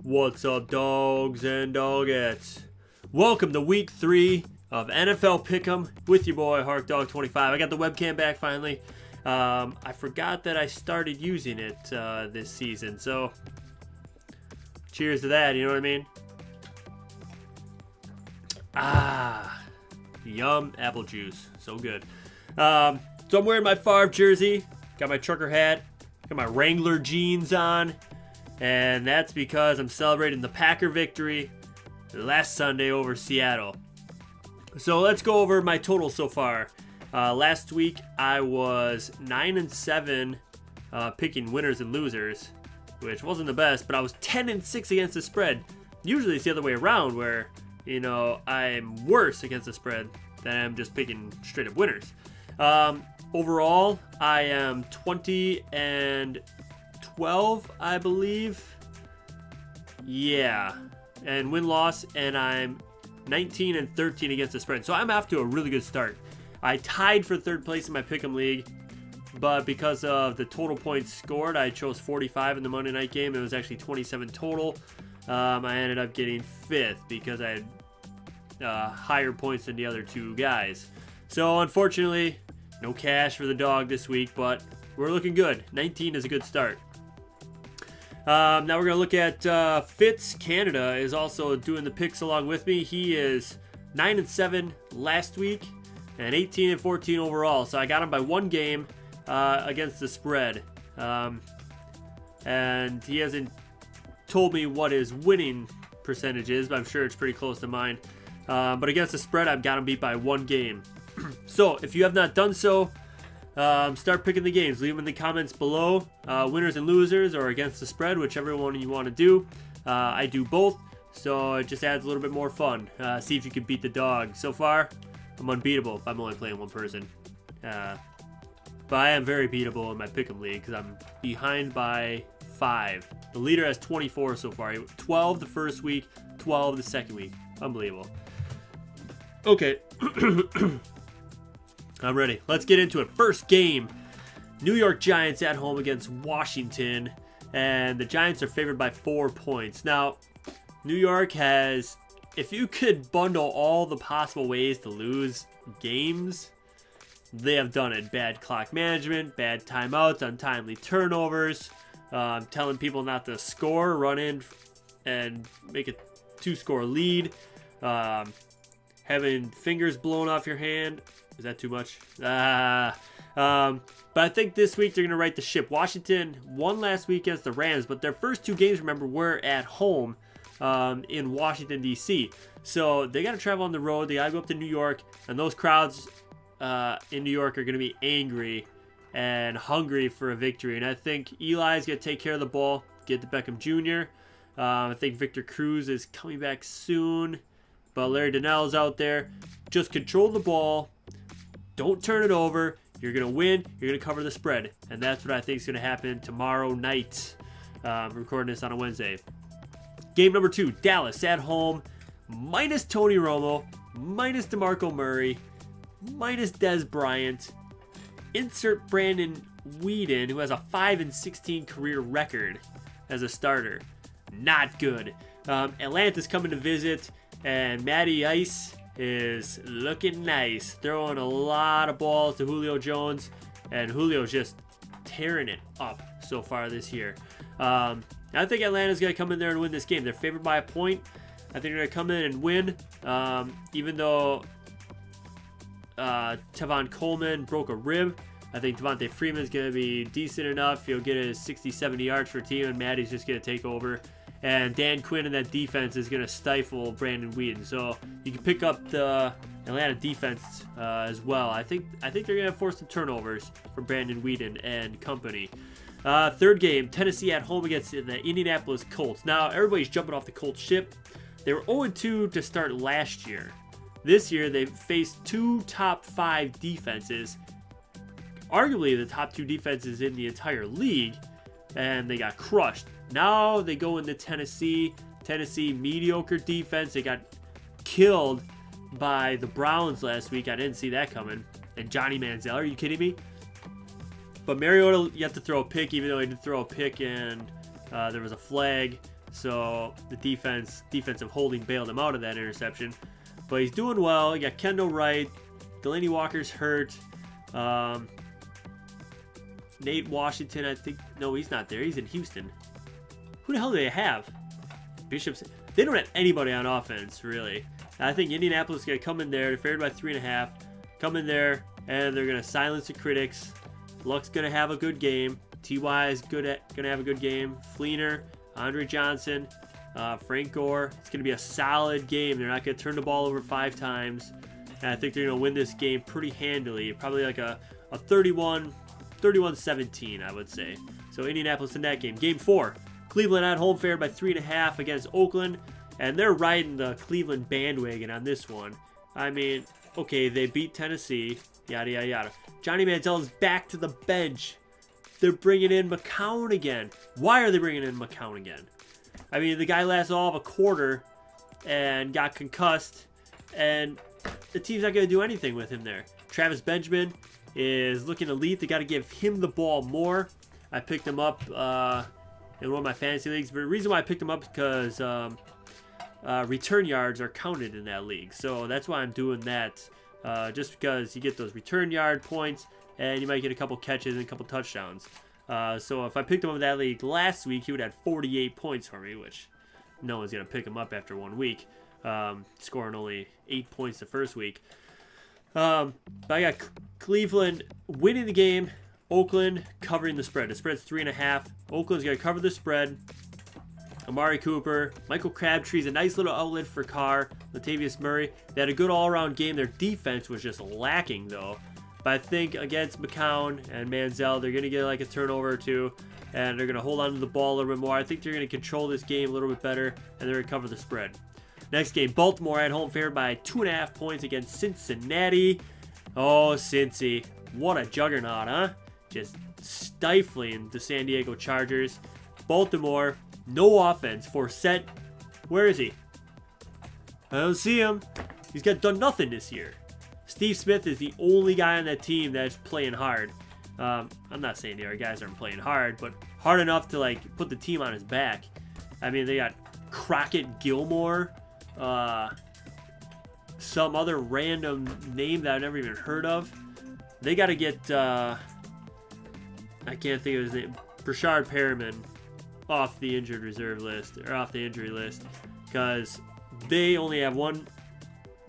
What's up, dogs and dogettes? Welcome to week 3 of NFL Pick'em with your boy Harkdawg 25. I got the webcam back finally. I forgot that I started using it this season, so cheers to that, you know what I mean? Ah, yum, apple juice, so good. So I'm wearing my Favre jersey, got my trucker hat, got my Wrangler jeans on, and that's because I'm celebrating the Packer victory last Sunday over Seattle. So let's go over my total so far. Last week I was 9-7 picking winners and losers, which wasn't the best, but I was 10-6 against the spread. Usually it's the other way around where, you know, I'm worse against the spread than I'm just picking straight up winners. Overall, I am 20-12, I believe. Yeah, and win-loss, and I'm 19-13 against the spread. So I'm off to a really good start. I tied for third place in my Pick'em League, but because of the total points scored, I chose 45 in the Monday night game. It was actually 27 total. I ended up getting 5th because I had higher points than the other two guys. So unfortunately, no cash for the dog this week, but we're looking good. 19 is a good start. Now we're going to look at Fitz. Canada is also doing the picks along with me. He is 9-7 last week and 18-14 overall. So I got him by 1 game against the spread. And he hasn't told me what his winning percentage is, but I'm sure it's pretty close to mine. But against the spread, I've got him beat by 1 game. So if you have not done so, start picking the games. Leave them in the comments below, winners and losers or against the spread, whichever one you want to do. I do both, so it just adds a little bit more fun. See if you can beat the dog. So far, I'm unbeatable. I'm only playing one person. But I am very beatable in my Pick'em League because I'm behind by 5. The leader has 24 so far. 12 the first week, 12 the second week. Unbelievable. Okay. I'm ready. Let's get into it. First game, New York Giants at home against Washington, and the Giants are favored by 4 points. Now, New York has, if you could bundle all the possible ways to lose games, they have done it. Bad clock management, bad timeouts, untimely turnovers, telling people not to score, run in and make a 2-score lead, having fingers blown off your hand. Is that too much? But I think this week they're going to right the ship. Washington won last week against the Rams, but their first 2 games, remember, were at home in Washington, D.C. So they got to travel on the road. They got to go up to New York, and those crowds in New York are going to be angry and hungry for a victory. And I think Eli's going to take care of the ball, get to Beckham Jr. I think Victor Cruz is coming back soon, but Larry Donnell's out there. Just control the ball. Don't turn it over. You're going to win. You're going to cover the spread. And that's what I think is going to happen tomorrow night. I'm recording this on a Wednesday. Game number 2, Dallas at home. Minus Tony Romo. Minus DeMarco Murray. Minus Dez Bryant. Insert Brandon Weeden, who has a 5-16 career record as a starter. Not good. Atlanta's coming to visit. And Matty Ice is looking nice, throwing a lot of balls to Julio Jones, and Julio's just tearing it up so far this year. I think Atlanta's going to come in there and win this game. They're favored by 1 point. I think they're going to come in and win, even though Tevon Coleman broke a rib. I think Devontae Freeman's going to be decent enough. He'll get his 60-70 yards for a team, and Matty's just going to take over. And Dan Quinn in that defense is going to stifle Brandon Weeden. So you can pick up the Atlanta defense as well. I think they're going to force some turnovers from Brandon Weeden and company. Third game, Tennessee at home against the Indianapolis Colts. Now, everybody's jumping off the Colts ship. They were 0-2 to start last year. This year, they've faced 2 top 5 defenses. Arguably the top 2 defenses in the entire league. And they got crushed. Now they go into Tennessee. Tennessee, mediocre defense. They got killed by the Browns last week. I didn't see that coming. And Johnny Manziel, are you kidding me? But Mariota yet to throw a pick, even though he did throw a pick and there was a flag. So the defensive holding bailed him out of that interception. But he's doing well. You got Kendall Wright. Delaney Walker's hurt. Nate Washington, I think. No, he's not there. He's in Houston. Who the hell do they have? Bishops. They don't have anybody on offense, really. I think Indianapolis is going to come in there. They're favored by 3.5. Come in there, and they're going to silence the critics. Luck's going to have a good game. T.Y. is going to have a good game. Fleener, Andre Johnson, Frank Gore. It's going to be a solid game. They're not going to turn the ball over 5 times. And I think they're going to win this game pretty handily. Probably like a 31-17, I would say. So Indianapolis in that game. Game 4. Cleveland at home favored by 3.5 against Oakland. And they're riding the Cleveland bandwagon on this one. I mean, okay, they beat Tennessee. Yada, yada, yada. Johnny Manziel is back to the bench. They're bringing in McCown again. Why are they bringing in McCown again? I mean, the guy lasted all of a quarter and got concussed. And the team's not going to do anything with him there. Travis Benjamin is looking elite. They got to give him the ball more. I picked him up in one of my fantasy leagues. But the reason why I picked him up is because return yards are counted in that league. So that's why I'm doing that. Just because you get those return yard points and you might get a couple catches and a couple touchdowns. So if I picked him up in that league last week, he would have 48 points for me, which no one's going to pick him up after 1 week. Scoring only 8 points the first week. But I got Cleveland winning the game. Oakland covering the spread. The spread's 3.5. Oakland's going to cover the spread. Amari Cooper, Michael Crabtree's a nice little outlet for Carr. Latavius Murray. They had a good all-around game. Their defense was just lacking, though. But I think against McCown and Manziel, they're going to get like a turnover or two. And they're going to hold on to the ball a little bit more. I think they're going to control this game a little bit better. And they're going to cover the spread. Next game, Baltimore at home favored by 2.5 points against Cincinnati. Oh, Cincy. What a juggernaut, huh? Just stifling the San Diego Chargers. Baltimore, no offense. Forsett, where is he? I don't see him. He's done nothing this year. Steve Smith is the only guy on that team that's playing hard. I'm not saying the other guys aren't playing hard, but hard enough to like put the team on his back. I mean, they got Crockett Gilmore, some other random name that I've never even heard of. They got to get, I can't think of his name, Brashard Perriman off the injured reserve list, or off the injury list, because they only have one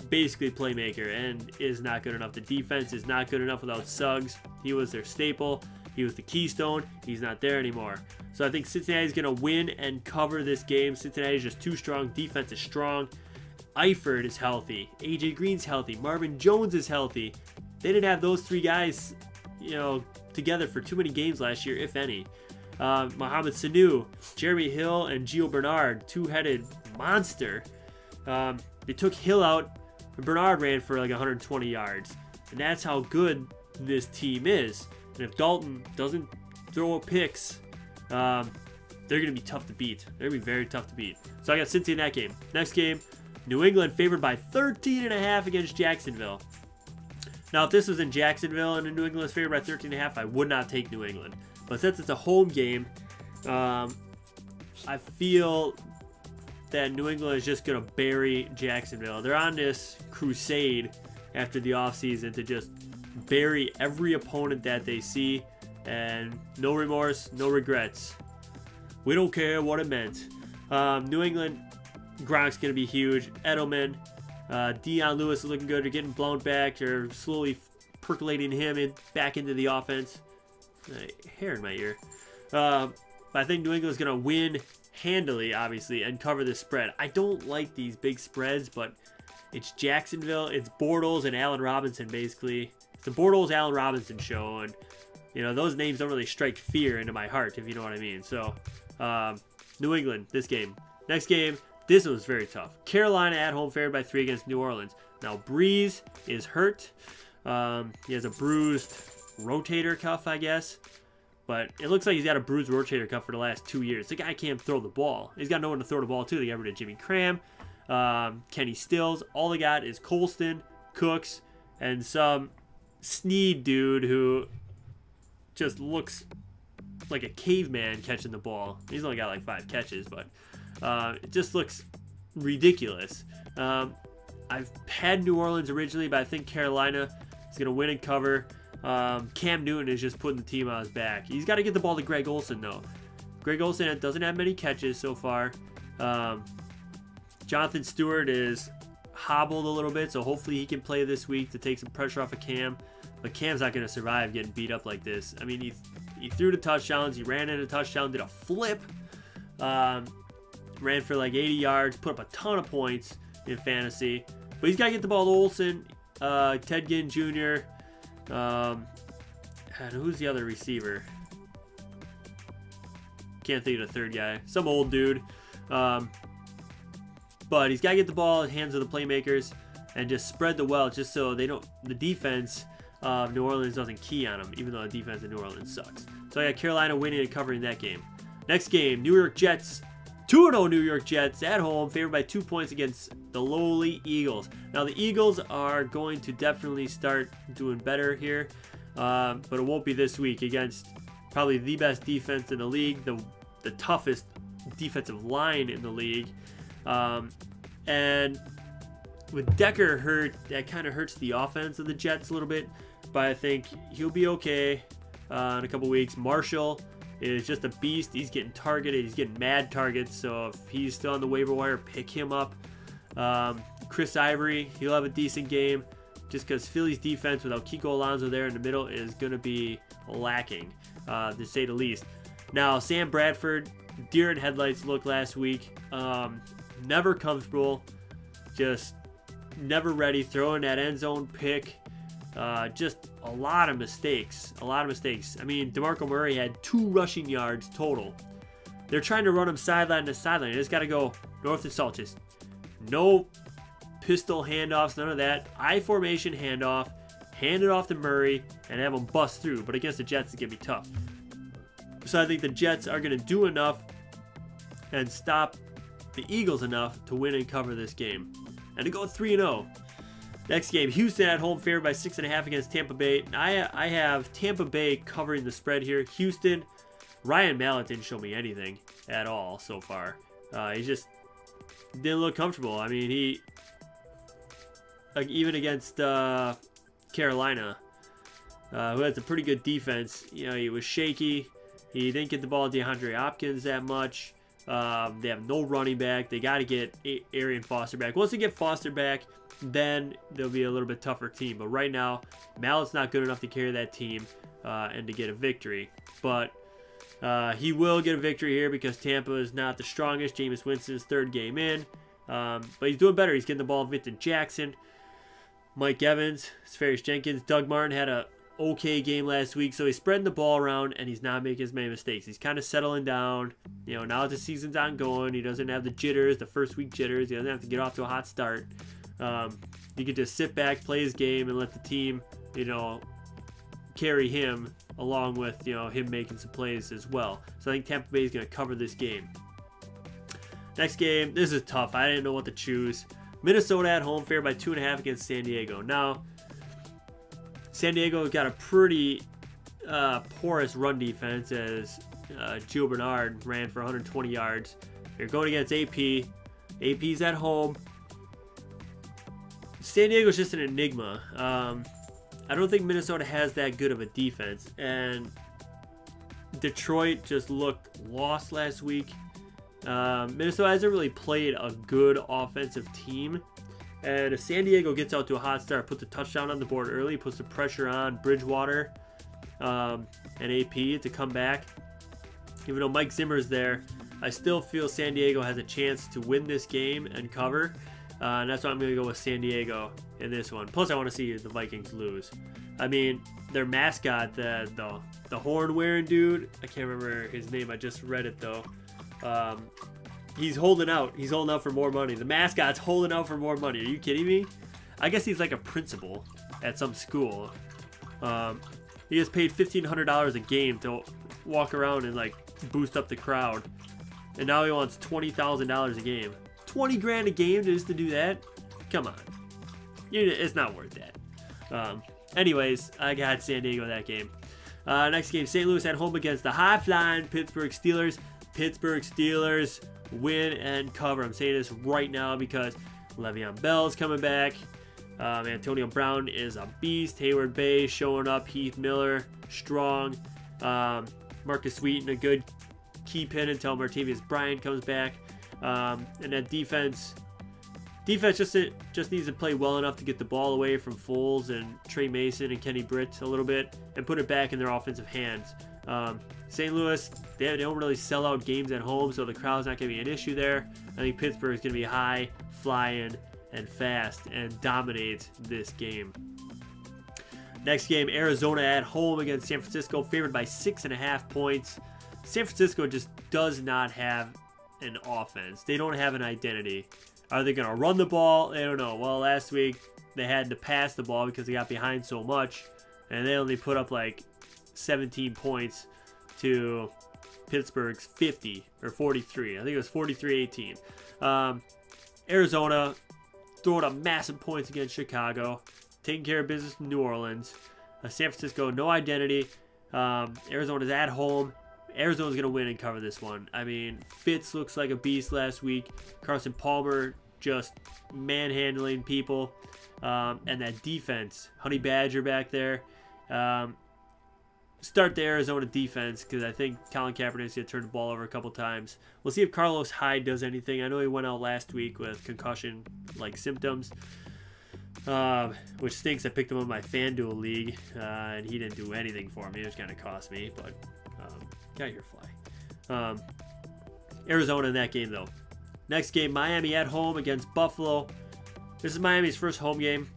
basically playmaker and is not good enough. The defense is not good enough without Suggs. He was their staple. He was the keystone. He's not there anymore. So I think Cincinnati's going to win and cover this game. Cincinnati's just too strong. Defense is strong. Eifert is healthy. AJ Green's healthy. Marvin Jones is healthy. They didn't have those 3 guys, you know, together for too many games last year, if any. Mohamed Sanu, Jeremy Hill, and Gio Bernard, two-headed monster. They took Hill out, and Bernard ran for like 120 yards. And that's how good this team is. And if Dalton doesn't throw picks, they're going to be tough to beat. They're going to be very tough to beat. So I got Cincy in that game. Next game, New England favored by 13.5 against Jacksonville. Now, if this was in Jacksonville and New England was favored by 13.5, I would not take New England. But since it's a home game, I feel that New England is just going to bury Jacksonville. They're on this crusade after the offseason to just bury every opponent that they see. And no remorse, no regrets. We don't care what it meant. New England, Gronk's going to be huge. Edelman, Deion Lewis is looking good. They're getting blown back. They're slowly percolating him back into the offense. Hair in my ear. But I think New England's going to win handily, obviously, and cover the spread. I don't like these big spreads, but it's Jacksonville. It's Bortles and Allen Robinson, basically. It's the Bortles Allen Robinson show, and you know those names don't really strike fear into my heart, if you know what I mean. So, New England, this game. Next game, this was very tough. Carolina at home favored by 3 against New Orleans. Now, Breeze is hurt. He has a bruised rotator cuff, I guess. But it looks like he's got a bruised rotator cuff for the last 2 years. The guy can't throw the ball. He's got no one to throw the ball to. They got rid of Jimmy Cram, Kenny Stills. All they got is Colston, Cooks, and some Snead dude who just looks like a caveman catching the ball. He's only got like 5 catches, but It just looks ridiculous. I've had New Orleans originally, but I think Carolina is going to win and cover. Cam Newton is just putting the team on his back. He's got to get the ball to Greg Olsen, though. Greg Olsen doesn't have many catches so far. Jonathan Stewart is hobbled a little bit, so hopefully he can play this week to take some pressure off of Cam. But Cam's not going to survive getting beat up like this. I mean, he threw the touchdowns. He ran in a touchdown, did a flip. Ran for like 80 yards, put up a ton of points in fantasy. But he's got to get the ball to Olsen, Ted Ginn Jr., and who's the other receiver? Can't think of the third guy. Some old dude. But he's got to get the ball in the hands of the playmakers and just spread the wealth just so they don't, the defense of New Orleans doesn't key on them, even though the defense of New Orleans sucks. So I got Carolina winning and covering that game. Next game, New York Jets. 2-0 New York Jets at home, favored by 2 points against the lowly Eagles. Now, the Eagles are going to definitely start doing better here, but it won't be this week against probably the best defense in the league, the toughest defensive line in the league. And with Decker hurt, that kind of hurts the offense of the Jets a little bit, but I think he'll be okay in a couple weeks. Marshall is just a beast. He's getting targeted. He's getting mad targets. So if he's still on the waiver wire, pick him up. Chris Ivory, he'll have a decent game just because Philly's defense without Kiko Alonso there in the middle is going to be lacking, to say the least. Now, Sam Bradford, deer in headlights look last week. Never comfortable. Just never ready. Throwing that end zone pick. Just a lot of mistakes. I mean, DeMarco Murray had 2 rushing yards total. They're trying to run him sideline to sideline. They just got to go north and south. Just no pistol handoffs, none of that. I formation handoff, hand it off to Murray, and have him bust through. But against the Jets, it's going to be tough. So I think the Jets are going to do enough and stop the Eagles enough to win and cover this game. And to go 3-0. Next game, Houston at home, favored by 6.5 against Tampa Bay. I have Tampa Bay covering the spread here. Houston, Ryan Mallett didn't show me anything at all so far. He just didn't look comfortable. I mean, he, like, even against Carolina, who has a pretty good defense, you know, he was shaky. He didn't get the ball to DeAndre Hopkins that much. They have no running back. They got to get Arian Foster back. Once they get Foster back, then they'll be a little bit tougher team. But right now, Mallett's not good enough to carry that team and to get a victory. But he will get a victory here because Tampa is not the strongest. Jameis Winston's 3rd game in. But he's doing better. He's getting the ball to Vincent Jackson, Mike Evans, Sfarius Jenkins. Doug Martin had a okay game last week, so he's spreading the ball around and he's not making as many mistakes. He's kind of settling down. You know, now that the season's ongoing, he doesn't have the jitters, the first week jitters. He doesn't have to get off to a hot start. He can just sit back, play his game, and let the team, you know, carry him along with, you know, him making some plays as well. So I think Tampa Bay is going to cover this game. Next game, this is tough. I didn't know what to choose. Minnesota at home, favored by 2.5 against San Diego. Now, San Diego got a pretty porous run defense as Gio Bernard ran for 120 yards. They're going against AP. AP's at home. San Diego's just an enigma. I don't think Minnesota has that good of a defense. And Detroit just looked lost last week. Minnesota hasn't really played a good offensive team. And if San Diego gets out to a hot start, puts a touchdown on the board early, puts the pressure on Bridgewater and AP to come back, even though Mike Zimmer's there, I still feel San Diego has a chance to win this game and cover. And that's why I'm going to go with San Diego in this one. Plus, I want to see the Vikings lose. I mean, their mascot, the horn-wearing dude, I can't remember his name. I just read it, though. He's holding out. He's holding out for more money. The mascot's holding out for more money. Are you kidding me? I guess he's like a principal at some school. He gets paid $1,500 a game to walk around and like boost up the crowd. And now he wants $20,000 a game. 20 grand a game just to do that? Come on. It's not worth that. Anyways, I got San Diego that game. Next game, St. Louis at home against the high-flying Pittsburgh Steelers. Pittsburgh Steelers win and cover. I'm saying this right now because Le'Veon Bell's coming back. Antonio Brown is a beast. Hayward Bay showing up. Heath Miller, strong. Marcus Sweeten, a good key pin until Martavius Bryant comes back. And that defense just needs to play well enough to get the ball away from Foles and Trey Mason and Kenny Britt a little bit and put it back in their offensive hands. St. Louis, they don't really sell out games at home, so the crowd's not going to be an issue there. I think Pittsburgh is going to be high, flying, and fast and dominate this game. Next game, Arizona at home against San Francisco, favored by 6.5 points. San Francisco just does not have an offense. They don't have an identity. Are they going to run the ball? I don't know. Well, last week they had to pass the ball because they got behind so much, and they only put up like 17 points to Pittsburgh's 50 or 43. I think it was 43-18. Arizona throwing up massive points against Chicago, taking care of business in New Orleans. San Francisco, no identity. Arizona's at home. Arizona's going to win and cover this one. I mean, Fitz looks like a beast last week. Carson Palmer just manhandling people. And that defense, Honey Badger back there. Start the Arizona defense because I think Colin Kaepernick's going to turn the ball over a couple times. We'll see if Carlos Hyde does anything. I know he went out last week with concussion-like symptoms, which stinks. I picked him up in my FanDuel league, and he didn't do anything for me. It was going to cost me, but got your fly. Arizona in that game, though. Next game, Miami at home against Buffalo. This is Miami's first home game.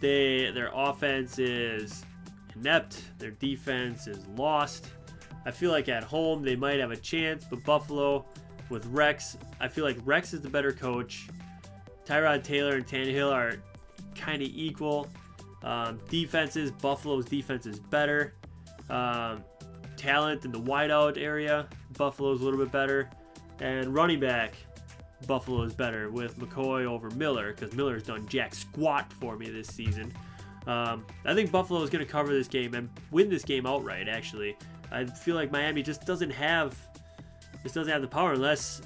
Their offense is inept. Their defense is lost. I feel like at home they might have a chance, but Buffalo with Rex, I feel like Rex is the better coach. Tyrod Taylor and Tannehill are kind of equal. Defenses, Buffalo's defense is better. Talent in the wideout area, Buffalo's a little bit better. And running back, Buffalo is better with McCoy over Miller because Miller's done jack squat for me this season. I think Buffalo is going to cover this game and win this game outright, actually. I feel like Miami just doesn't have the power unless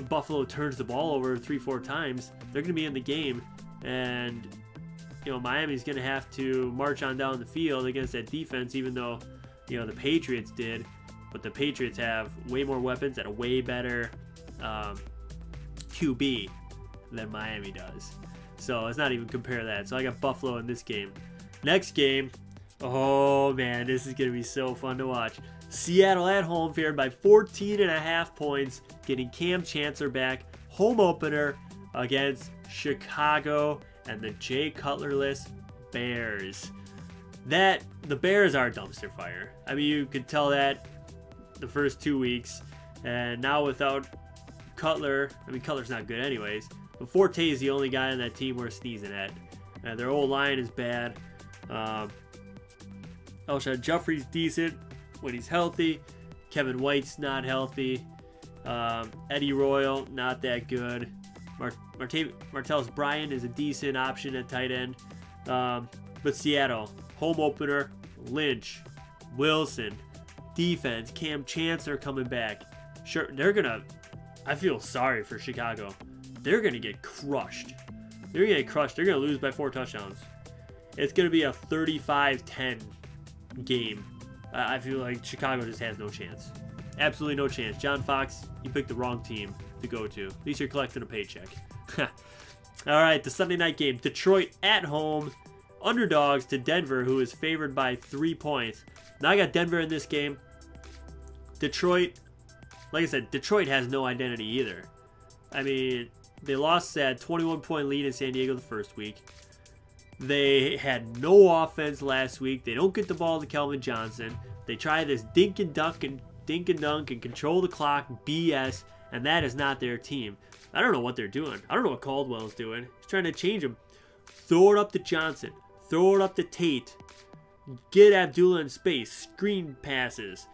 Buffalo turns the ball over 3-4 times. They're going to be in the game, and Miami's going to have to march on down the field against that defense, even though the Patriots did. But the Patriots have way more weapons and a way better QB than Miami does. So let's not even compare that. So I got Buffalo in this game. Next game, oh man, this is going to be so fun to watch. Seattle at home, favored by 14.5 points, getting Cam Chacellor back. Home opener against Chicago and the Jay Cutlerless Bears. The Bears are a dumpster fire. I mean, you could tell that the first 2 weeks. And now without Cutler, I mean, Cutler's not good anyways. But Forte is the only guy on that team we're sneezing at. And their old line is bad. Alshon Jeffrey's decent when he's healthy. Kevin White's not healthy. Eddie Royal, not that good. Martellus Bryant is a decent option at tight end. But Seattle, home opener, Lynch, Wilson, defense, Cam Chacellor coming back. Sure, I feel sorry for Chicago. They're going to get crushed. They're going to get crushed. They're going to lose by 4 touchdowns. It's going to be a 35-10 game. I feel like Chicago just has no chance. Absolutely no chance. John Fox, you picked the wrong team to go to. At least you're collecting a paycheck. All right, the Sunday night game. Detroit at home. Underdogs to Denver, who is favored by 3 points. Now I got Denver in this game. Detroit, like I said, Detroit has no identity either. I mean, they lost that 21-point lead in San Diego the first week. They had no offense last week. They don't get the ball to Kelvin Johnson. They try this dink and dunk and control the clock BS, and that is not their team. I don't know what they're doing. I don't know what Caldwell's doing. He's trying to change them. Throw it up to Johnson. Throw it up to Tate. Get Abdullah in space. Screen passes.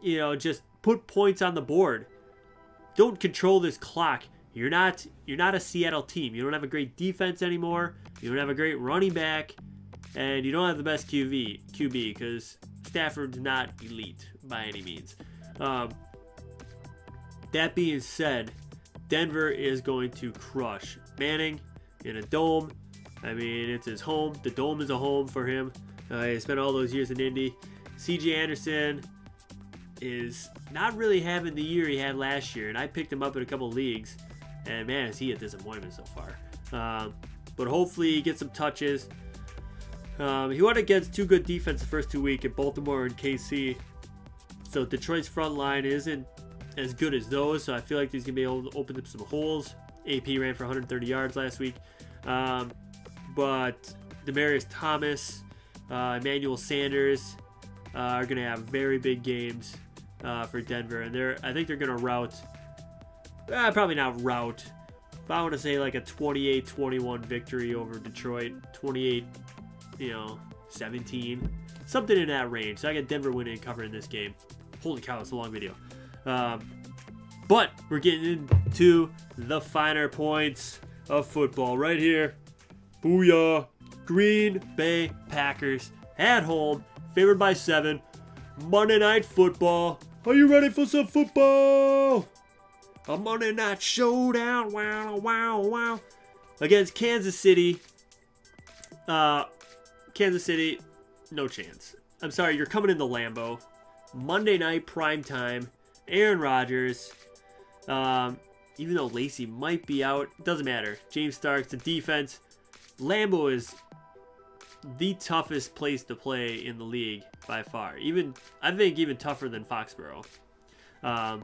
Just put points on the board. Don't control this clock. You're not a Seattle team. You don't have a great defense anymore. You don't have a great running back, and you don't have the best QB because Stafford's not elite by any means. That being said, Denver is going to crush Manning in a dome. I mean, it's his home. The dome is a home for him. He spent all those years in Indy. C.J. Anderson is not really having the year he had last year, and I picked him up in a couple leagues, and man, is he a disappointment so far. But hopefully he gets some touches. He went against two good defense the first 2 weeks at Baltimore and KC, so Detroit's front line isn't as good as those, so I feel like he's going to be able to open up some holes. AP ran for 130 yards last week. But Demaryius Thomas, Emmanuel Sanders are going to have very big games for Denver, and I think they're going to rout, probably not rout, but I want to say like a 28-21 victory over Detroit, 28-17, something in that range. So I got Denver winning and covering this game. Holy cow, it's a long video. But we're getting into the finer points of football right here. Booyah! Green Bay Packers at home, favored by 7. Monday Night Football. Are you ready for some football? A Monday Night Showdown. Wow, wow, wow. Against Kansas City. Kansas City, no chance. I'm sorry, you're coming in the Lambeau. Monday night prime time. Aaron Rodgers. Even though Lacey might be out, it doesn't matter. James Starks, the defense. Lambeau is the toughest place to play in the league by far. I think even tougher than Foxborough. And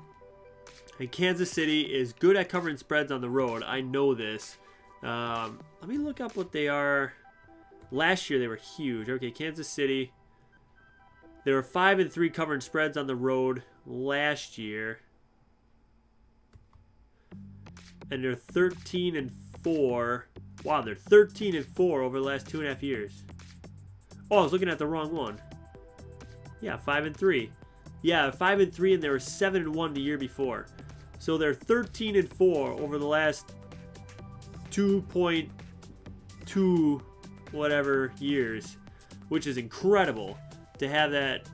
Kansas City is good at covering spreads on the road. I know this. Let me look up what they are. Last year they were huge. Okay, Kansas City. They were 5-3 covering spreads on the road last year. And they're 13-4. Wow, they're 13-4 over the last 2.5 years. Oh, I was looking at the wrong one. Yeah, 5-3. Yeah, 5-3, and they were 7-1 the year before. So they're 13-4 over the last 2.2 whatever years, which is incredible to have that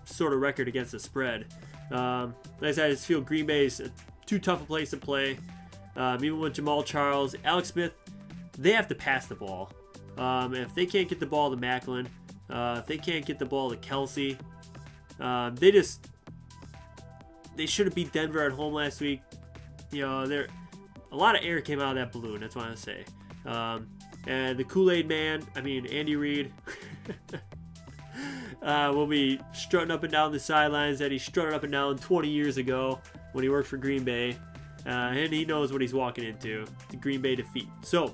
sort of record against the spread. Like I said, I just feel Green Bay is too tough a place to play. Even with Jamal Charles, Alex Smith, they have to pass the ball. If they can't get the ball to Macklin, if they can't get the ball to Kelsey, they should have beat Denver at home last week. A lot of air came out of that balloon. That's what I want to say. And the Kool-Aid man, Andy Reid, will be strutting up and down the sidelines that he strutted up and down 20 years ago when he worked for Green Bay. And he knows what he's walking into. The Green Bay defeat. So,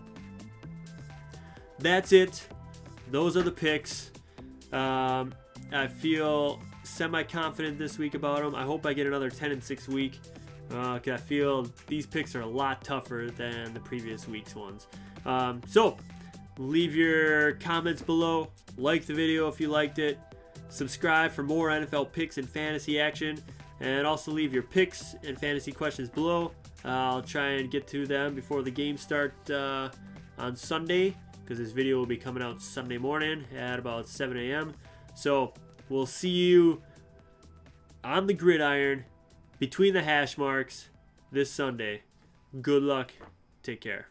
that's it. Those are the picks. I feel semi-confident this week about them. I hope I get another 10-6 week. Because I feel these picks are a lot tougher than the previous week's ones. So, leave your comments below. Like the video if you liked it. Subscribe for more NFL picks and fantasy action. And also leave your picks and fantasy questions below. I'll try and get to them before the games start on Sunday, because this video will be coming out Sunday morning at about 7 a.m. So we'll see you on the gridiron between the hash marks this Sunday. Good luck. Take care.